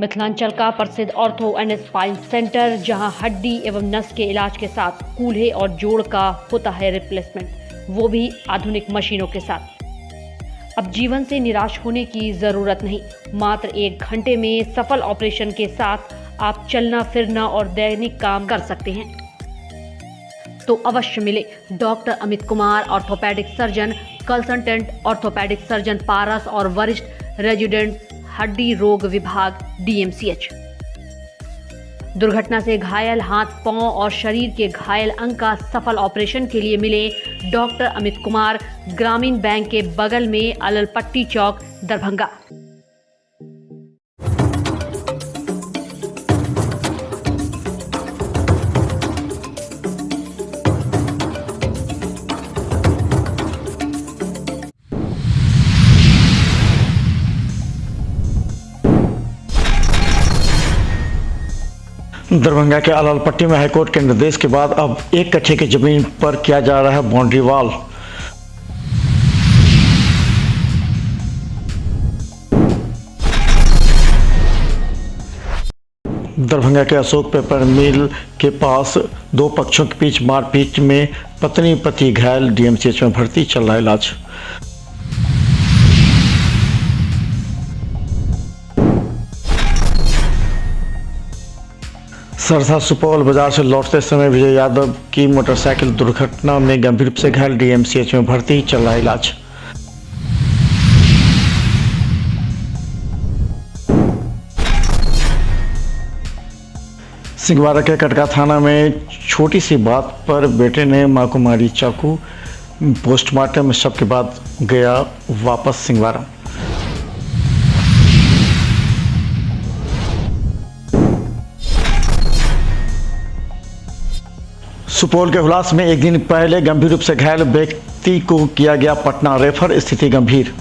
मिथिलांचल का प्रसिद्ध ortho and spine centre, जहां हड्डी एवं नस के इलाज के साथ कूल्हे और जोड़ का होता है रिप्लेसमेंट, वो भी आधुनिक मशीनों के साथ। अब जीवन से निराश होने की जरूरत नहीं। मात्र 1 घंटे में सफल ऑपरेशन के साथ आप चलना फिरना और दैनिक काम कर सकते हैं। तो अवश्य मिले doctor Amit Kumar, orthopaedic surgeon, consultant orthopaedic surgeon Paras और वरिष्ठ रेजिडेंट हड्डी रोग विभाग DMCH। दुर्घटना से घायल हाथ, पांव और शरीर के घायल अंग का सफल ऑपरेशन के लिए मिले डॉक्टर अमित कुमार, ग्रामीण बैंक के बगल में अललपट्टी चौक, दरभंगा। दरभंगा के अललपट्टी में हाईकोर्ट के निर्देश के बाद अब 1 कट्ठे की जमीन पर किया जा रहा है बाउंड्री वॉल। दरभंगा के अशोक पेपर मिल के पास 2 पक्षों के बीच मारपीट में पत्नी पति घायल, DMCH में भर्ती, चल रहा इलाज। सरसा सुपौल बाजार से लौटते समय विजय यादव की मोटरसाइकिल दुर्घटना में गंभीर रूप से घायल, DMCH में भर्ती, चल रहा इलाज। सिंहवाड़ा के कटका थाना में छोटी सी बात पर बेटे ने मां को मारी चाकू। पोस्टमार्टम में शव के बाद गया वापस सिंहवाड़ा। सुपौल के हुलास में 1 दिन पहले गंभीर रूप से घायल व्यक्ति को किया गया पटना रेफर, स्थिति गंभीर।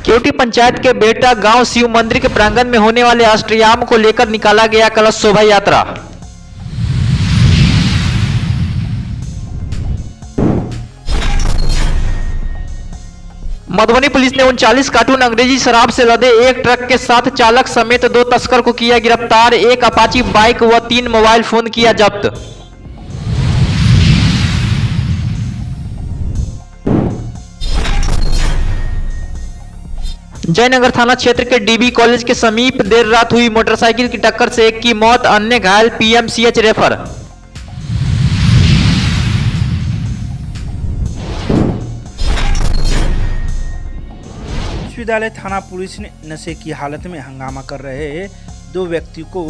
केवटी पंचायत के बेटा गांव शिव मंदिर के प्रांगण में होने वाले अष्टयाम को लेकर निकाला गया कलश शोभा यात्रा। मधुबनी पुलिस ने 39 कार्टून अंग्रेजी शराब से लदे एक ट्रक के साथ चालक समेत 2 तस्कर को किया गिरफ्तार। 1 अपाची बाइक व 3 मोबाइल फोन किया जब्त। जयनगर थाना क्षेत्र के DB कॉलेज के समीप देर रात हुई मोटरसाइकिल की टक्कर से 1 की मौत, अन्य घायल, PMCH रेफर। विश्वविद्यालय थाना पुलिस ने नशे की हालत में हंगामा कर रहे 2 व्यक्तियों को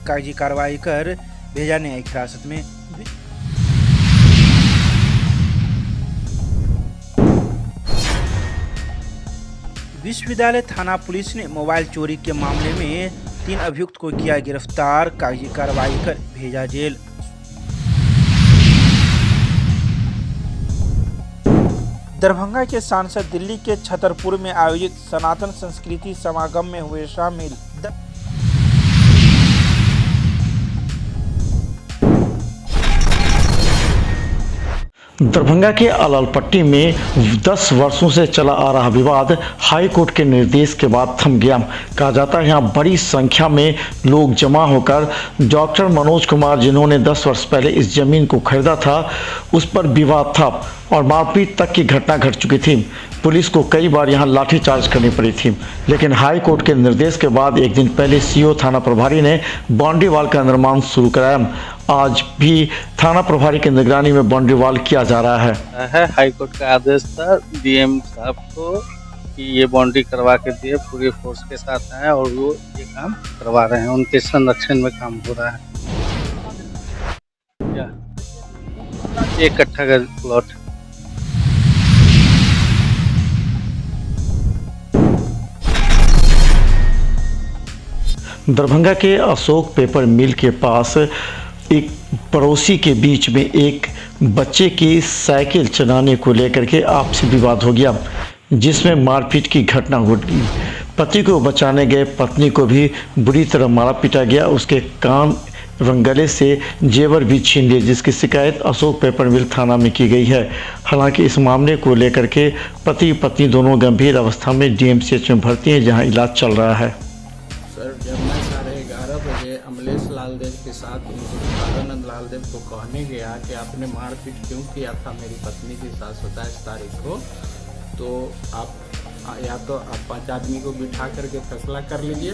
कागजी कार्रवाई कर भेजा न्यायिक हिरासत में। विश्वविद्यालय थाना पुलिस ने मोबाइल चोरी के मामले में 3 अभियुक्त को किया गिरफ्तार, कागजी कार्रवाई कर भेजा जेल। दरभंगा के सांसद दिल्ली के छतरपुर में आयोजित सनातन संस्कृति समागम में हुए शामिल। दरभंगा के अललपट्टी में 10 वर्षों से चला आ रहा विवाद हाई कोर्ट के निर्देश के बाद थम गया। कहा जाता है यहाँ बड़ी संख्या में लोग जमा होकर डॉक्टर मनोज कुमार, जिन्होंने 10 वर्ष पहले इस जमीन को खरीदा था, उस पर विवाद था और मारपीट तक की घटना घट चुकी थी। पुलिस को कई बार यहाँ लाठीचार्ज करनी पड़ी थी, लेकिन हाई कोर्ट के निर्देश के बाद 1 दिन पहले CO थाना प्रभारी ने बाउंड्री वॉल का निर्माण शुरू कराया। आज भी थाना प्रभारी की निगरानी में बाउंड्री वॉल किया जा रहा है। हाई कोर्ट का आदेश था DM साहब को कि ये बाउंड्री करवा के दिए, पूरी फोर्स के साथ आए और वो ये काम करवा रहे हैं। उनके संरक्षण में काम हो रहा है। 1 कट्ठा का प्लॉट। दरभंगा के अशोक पेपर मिल के पास एक पड़ोसी के बीच में एक बच्चे की साइकिल चलाने को लेकर के आपसी विवाद हो गया, जिसमें मारपीट की घटना घटी। पति को बचाने गए पत्नी को भी बुरी तरह मारा पीटा गया। उसके कान एवं गले से जेवर भी छीन लिए, जिसकी शिकायत अशोक पेपर मिल थाना में की गई है। हालांकि इस मामले को लेकर के पति पत्नी दोनों गंभीर अवस्था में डीएमसीएच में भर्ती हैं, जहां इलाज चल रहा है। सर, जब मैं 11:30 बजे अमलेश लाल देव के साथ उनको तारानंद लाल देव को कहने गया कि आपने मारपीट क्यों किया था मेरी पत्नी के साथ 27 तारीख को, तो आप या तो आप 5 आदमी को बिठा करके फैसला कर लीजिए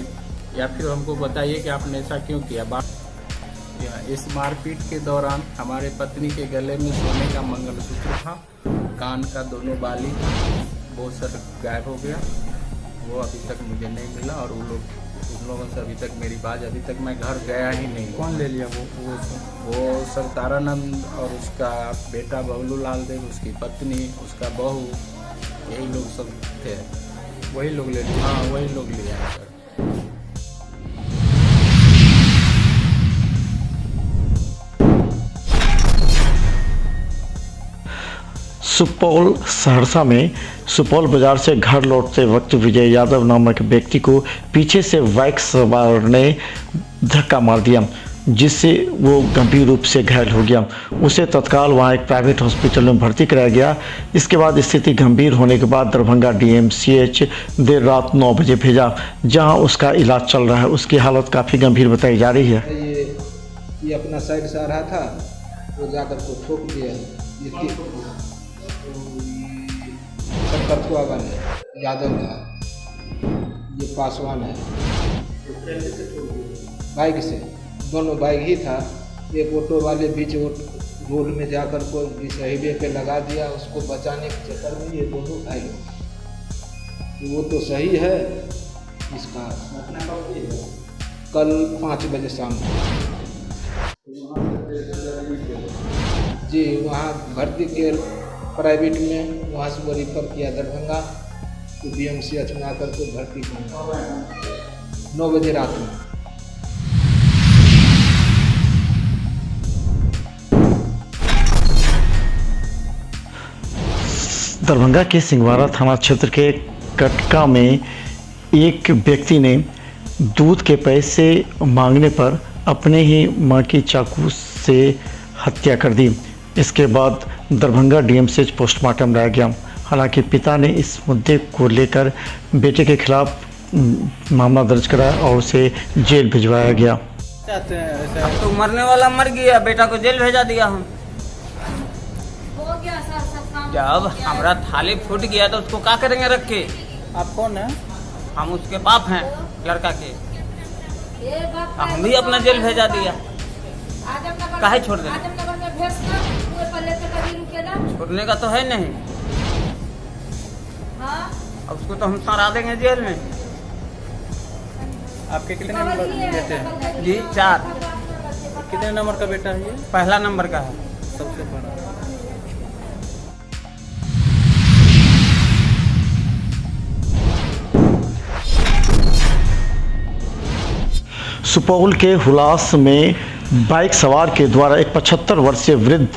या फिर हमको बताइए कि आपने ऐसा क्यों किया। इस मारपीट के दौरान हमारे पत्नी के गले में सोने का मंगलसूत्र था, कान का दोनों बाली था, वो सर गायब हो गया, वो अभी तक मुझे नहीं मिला। और उन लोगों से अभी तक मेरी बात, अभी तक मैं घर गया ही नहीं। कौन ले लिया वो सर तारानंद और उसका बेटा बबलू लाल देव, उसकी पत्नी, उसका बहू, यही लोग सब थे। वही लोग ले लिए? हाँ, वही लोग ले आए सर। सुपौल सहरसा में सुपौल बाजार से घर लौटते वक्त विजय यादव नामक व्यक्ति को पीछे से बाइक सवार ने धक्का मार दिया, जिससे वो गंभीर रूप से घायल हो गया। उसे तत्काल वहां एक प्राइवेट हॉस्पिटल में भर्ती कराया गया। इसके बाद स्थिति गंभीर होने के बाद दरभंगा डीएमसीएच देर रात 9 बजे भेजा, जहां उसका इलाज चल रहा है। उसकी हालत काफ़ी गंभीर बताई जा रही है। ये अपना साइड से आ रहा था, वो जाकर को ठोक दिया। ये यादव था, ये पासवान है। बाइक से, दोनों बाइक ही था। एक ऑटो वाले बीच रोड में जाकर को इस हाईवे पे लगा दिया, उसको बचाने के चक्कर में ये दोनों घायल हो। वो तो सही है। इसका कल 5 बजे शाम जी वहाँ भर्ती किया प्राइवेट में, वहाँ से वो रिफर किया दरभंगा, तो डीएमसीएच में आकर के भर्ती किया 9 बजे रात में। दरभंगा के सिंहवाड़ा थाना क्षेत्र के कटका में एक व्यक्ति ने दूध के पैसे मांगने पर अपने ही मां की चाकू से हत्या कर दी। इसके बाद दरभंगा डीएमसीएच पोस्टमार्टम लाया गया। हालांकि पिता ने इस मुद्दे को लेकर बेटे के खिलाफ मामला दर्ज कराया और उसे जेल भिजवाया गया। अब तो मरने वाला मर गया, बेटा को जेल भेजा दिया हम। जब हमारा थाली फूट गया तो उसको क्या करेंगे रख के। आप कौन है? हम उसके बाप हैं लड़का के, हम भी अपना जेल भेजा दिया। काहे छोड़ दे, छोड़ने का तो है नहीं। अब उसको तो हम सरा देंगे जेल में। आपके कितने नंबर बेटे हैं? जी 4। कितने नंबर का बेटा है ये? पहला नंबर का है। सबसे बड़ा। सुपौल के हुलास में बाइक सवार के द्वारा एक 75 वर्षीय वृद्ध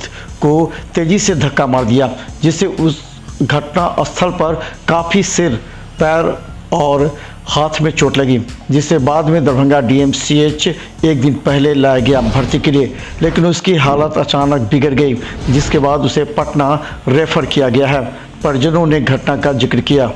को तेजी से धक्का मार दिया, जिससे उस घटना स्थल पर काफ़ी सिर, पैर और हाथ में चोट लगी, जिससे बाद में दरभंगा डीएमसीएच एक दिन पहले लाया गया भर्ती के लिए, लेकिन उसकी हालत अचानक बिगड़ गई, जिसके बाद उसे पटना रेफर किया गया है। परिजनों ने घटना का जिक्र किया।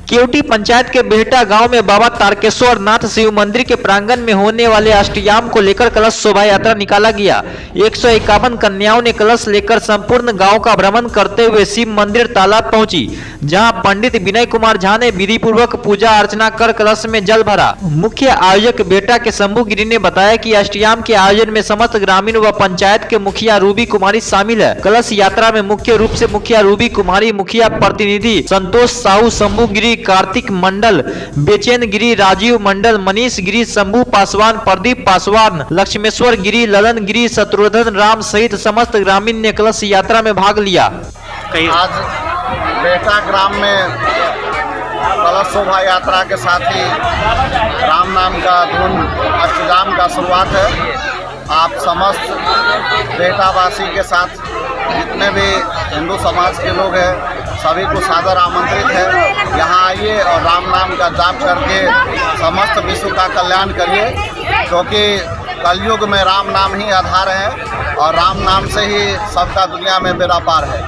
केवटी पंचायत के बेहटा गांव में बाबा तारकेश्वर नाथ शिव मंदिर के प्रांगण में होने वाले अष्टयाम को लेकर कलश शोभा यात्रा निकाला गया। 151 कन्याओं ने कलश लेकर संपूर्ण गांव का भ्रमण करते हुए शिव मंदिर तालाब पहुंची, जहां पंडित विनय कुमार झा ने विधि पूर्वक पूजा अर्चना कर कलश में जल भरा। मुख्य आयोजक बेटा के शंभू गिरी ने बताया कि अष्टयाम के आयोजन में समस्त ग्रामीण व पंचायत के मुखिया रूबी कुमारी शामिल है। कलश यात्रा में मुख्य रूप से मुखिया रूबी कुमारी, मुखिया प्रतिनिधि संतोष साहू, शंभू गिरी, कार्तिक मंडल, बेचैन गिरी, राजीव मंडल, मनीष गिरी, शंभू पासवान, प्रदीप पासवान, लक्ष्मेश्वर गिरी, ललन गिरी, शत्रुघ्न राम सहित समस्त ग्रामीण ने कलश यात्रा में भाग लिया। आज बेहटा ग्राम में कलश शोभा यात्रा के साथ ही राम नाम का धुन अष्टयाम का शुरुआत है। आप समस्त बेहटावासी के साथ जितने भी हिंदू समाज के लोग हैं सभी को सादर आमंत्रित है, यहाँ आइए और राम नाम का जाप करके समस्त विश्व का कल्याण करिए, क्योंकि कलयुग में राम नाम ही आधार है और राम नाम से ही सबका दुनिया में बेड़ा पार है।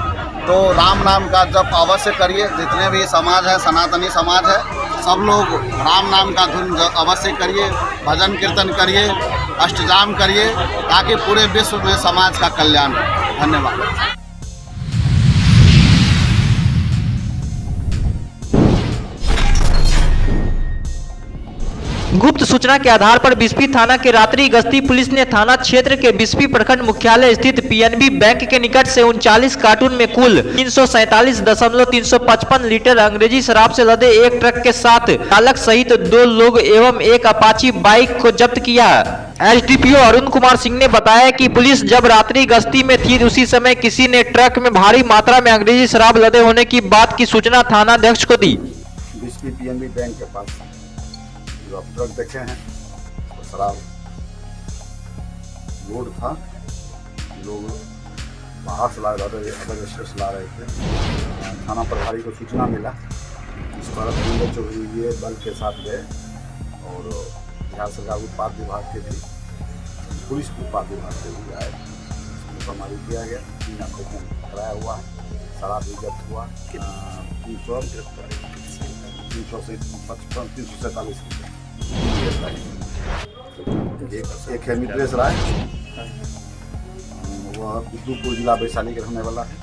तो राम नाम का जप अवश्य करिए। जितने भी समाज है, सनातनी समाज है, सब लोग राम नाम का धुन अवश्य करिए, भजन कीर्तन करिए, अष्टजाम करिए, ताकि पूरे विश्व में समाज का कल्याण हो। धन्यवाद। गुप्त सूचना के आधार पर बिस्फी थाना के रात्रि गश्ती पुलिस ने थाना क्षेत्र के बिस्फी प्रखंड मुख्यालय स्थित पीएनबी बैंक के निकट से 39 कार्टून में कुल 347.355 लीटर अंग्रेजी शराब से लदे एक ट्रक के साथ चालक सहित 2 लोग एवं एक अपाची बाइक को जब्त किया। एसडीपीओ अरुण कुमार सिंह ने बताया कि पुलिस जब रात्रि गश्ती में थी उसी समय किसी ने ट्रक में भारी मात्रा में अंग्रेजी शराब लदे होने की बात की सूचना थानाध्यक्ष को दी। बिस्फी पीएनबी बैंक के पास जो आप ट्रक देखे हैं तो शराब लोड था, लोग बाहर से ला रहे थे, अदर स्टेट से ला रहे थे। थाना प्रभारी को सूचना मिला, इस पर ये बल के साथ गए और बिहार सरकार उत्पाद विभाग के भी, पुलिस उत्पाद विभाग के भी आए, हमारी किया गया। 3 ऑपरेशन कराया हुआ है, शराब भी जब्त हुआ 347 एक है मित्रेश राय, वह बिद्दुपुर जिला वैशाली के रहने वाला है।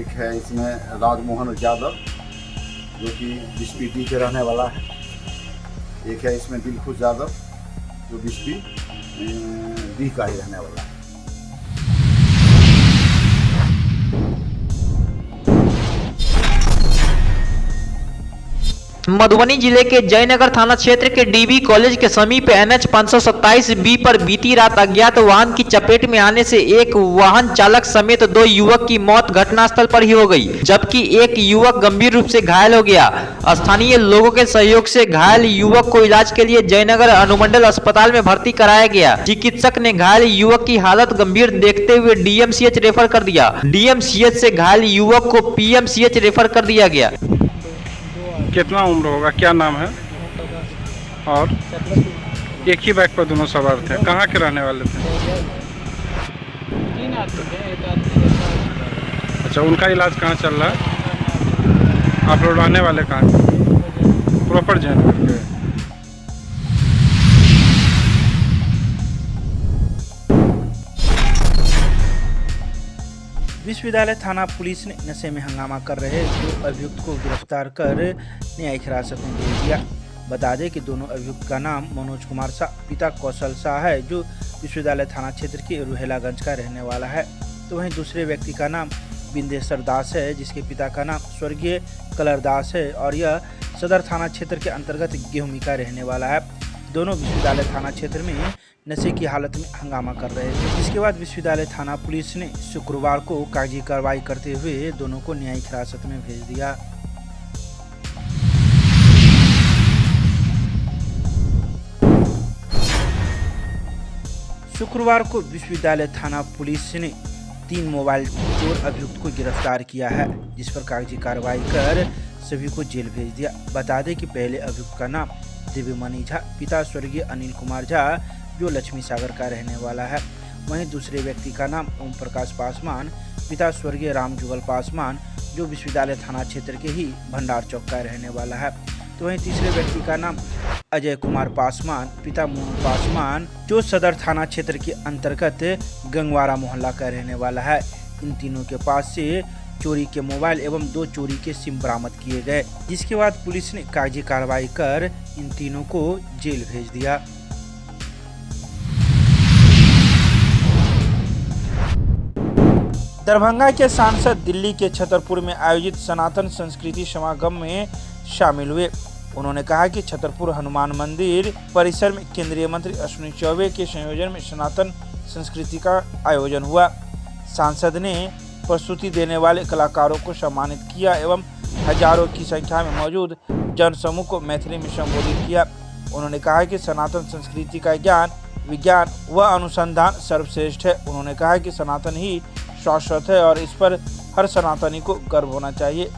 एक है इसमें राजमोहन यादव जो कि बिस्पी के रहने वाला है। एक है इसमें दिलखुश यादव जो बिस्पी डी का ही रहने वाला है। मधुबनी जिले के जयनगर थाना क्षेत्र के डीबी कॉलेज के समीप NH 527B पर बीती रात अज्ञात वाहन की चपेट में आने से एक वाहन चालक समेत 2 युवक की मौत घटनास्थल पर ही हो गई, जबकि एक युवक गंभीर रूप से घायल हो गया। स्थानीय लोगों के सहयोग से घायल युवक को इलाज के लिए जयनगर अनुमंडल अस्पताल में भर्ती कराया गया। चिकित्सक ने घायल युवक की हालत गंभीर देखते हुए DMCH रेफर कर दिया। DMCH से घायल युवक को PMCH रेफर कर दिया गया। कितना उम्र होगा, क्या नाम है? और एक ही बाइक पर दोनों सवार थे, कहाँ के रहने वाले थे? अच्छा, उनका इलाज कहाँ चल रहा है? आप लोग रहने वाले कहाँ? प्रॉपर जयनगर के। विश्वविद्यालय थाना पुलिस ने नशे में हंगामा कर रहे 2 अभियुक्त को गिरफ्तार कर न्यायिक हिरासत में भेज दिया। बता दें कि दोनों अभियुक्त का नाम मनोज कुमार शाह पिता कौशल शाह है, जो विश्वविद्यालय थाना क्षेत्र के रुहेलागंज का रहने वाला है। तो वहीं दूसरे व्यक्ति का नाम बिंदेश्वर दास है, जिसके पिता का नाम स्वर्गीय कलर दास है और यह सदर थाना क्षेत्र के अंतर्गत गेहूमी का रहने वाला है। दोनों विश्वविद्यालय थाना क्षेत्र में नशे की हालत में हंगामा कर रहे थे, जिसके बाद विश्वविद्यालय थाना पुलिस ने शुक्रवार को कागजी कार्रवाई करते हुए दोनों को न्यायिक हिरासत में भेज दिया। शुक्रवार को विश्वविद्यालय थाना पुलिस ने 3 मोबाइल चोर अभियुक्त को गिरफ्तार किया है, जिस पर कागजी कार्रवाई कर सभी को जेल भेज दिया। बता दें कि पहले अभियुक्त का नाम दिव्यमणि झा पिता स्वर्गीय अनिल कुमार झा जो लक्ष्मी सागर का रहने वाला है। वहीं दूसरे व्यक्ति का नाम ओम प्रकाश पासवान पिता स्वर्गीय रामजुगल पासवान जो विश्वविद्यालय थाना क्षेत्र के ही भंडार चौक का रहने वाला है। तो वहीं तीसरे व्यक्ति का नाम अजय कुमार पासवान पिता मोहन पासवान जो सदर थाना क्षेत्र के अंतर्गत गंगवारा मोहल्ला का रहने वाला है। इन तीनों के पास से चोरी के मोबाइल एवं 2 चोरी के सिम बरामद किए गए, जिसके बाद पुलिस ने कागजी कार्रवाई कर इन तीनों को जेल भेज दिया। दरभंगा के सांसद दिल्ली के छतरपुर में आयोजित सनातन संस्कृति समागम में शामिल हुए। उन्होंने कहा कि छतरपुर हनुमान मंदिर परिसर में केंद्रीय मंत्री अश्विनी चौबे के संयोजन में सनातन संस्कृति का आयोजन हुआ। सांसद ने प्रस्तुति देने वाले कलाकारों को सम्मानित किया एवं हजारों की संख्या में मौजूद जनसमूह को मैथिली में संबोधित किया। उन्होंने कहा कि सनातन संस्कृति का ज्ञान, विज्ञान व अनुसंधान सर्वश्रेष्ठ है। उन्होंने कहा कि सनातन ही शाश्वत है और इस पर हर सनातनी को गर्व होना चाहिए।